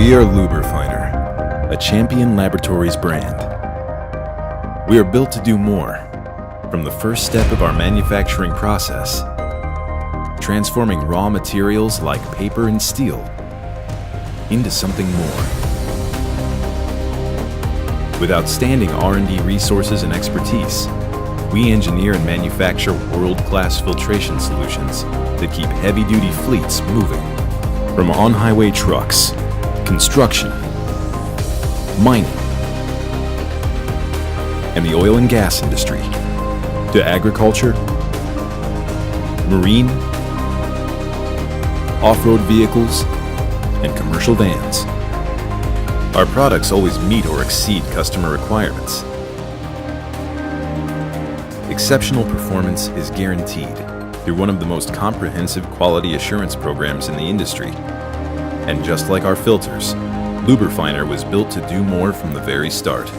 We are Luber-finer, a champion laboratories brand. We are built to do more, from the first step of our manufacturing process, transforming raw materials like paper and steel into something more. With outstanding R&D resources and expertise, we engineer and manufacture world-class filtration solutions that keep heavy-duty fleets moving. From on-highway trucks, construction, mining, and the oil and gas industry, to agriculture, marine, off-road vehicles, and commercial vans. Our products always meet or exceed customer requirements. Exceptional performance is guaranteed through one of the most comprehensive quality assurance programs in the industry. And just like our filters, Luberfiner was built to do more from the very start.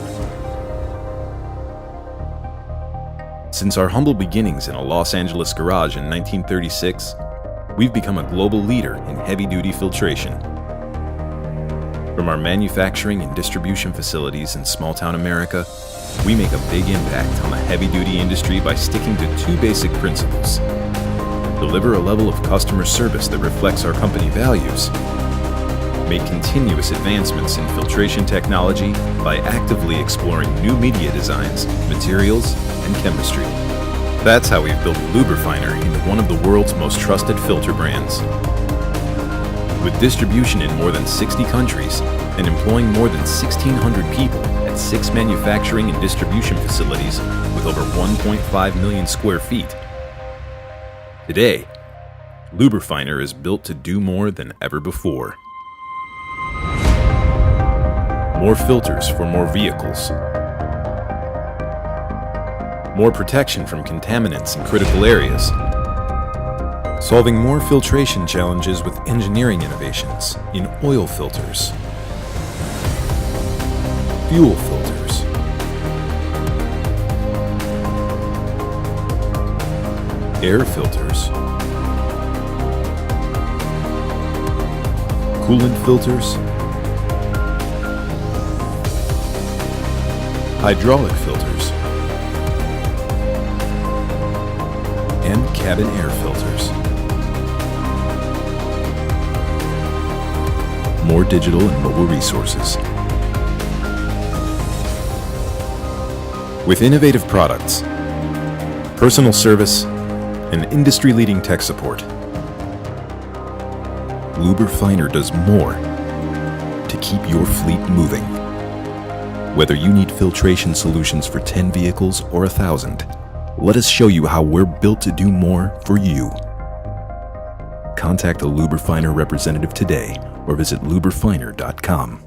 Since our humble beginnings in a Los Angeles garage in 1936, we've become a global leader in heavy-duty filtration. From our manufacturing and distribution facilities in small-town America, we make a big impact on the heavy-duty industry by sticking to two basic principles. Deliver a level of customer service that reflects our company values. Make continuous advancements in filtration technology by actively exploring new media designs, materials, and chemistry. That's how we've built Luberfiner into one of the world's most trusted filter brands. With distribution in more than 60 countries and employing more than 1,600 people at 6 manufacturing and distribution facilities with over 1.5 million square feet. Today, Luberfiner is built to do more than ever before. More filters for more vehicles. More protection from contaminants in critical areas. Solving more filtration challenges with engineering innovations in oil filters, fuel filters, air filters, coolant filters, hydraulic filters, and cabin air filters. More digital and mobile resources. With innovative products, personal service, and industry-leading tech support, Luberfiner does more to keep your fleet moving. Whether you need filtration solutions for 10 vehicles or 1,000, let us show you how we're built to do more for you. Contact a Luberfiner representative today or visit luberfiner.com.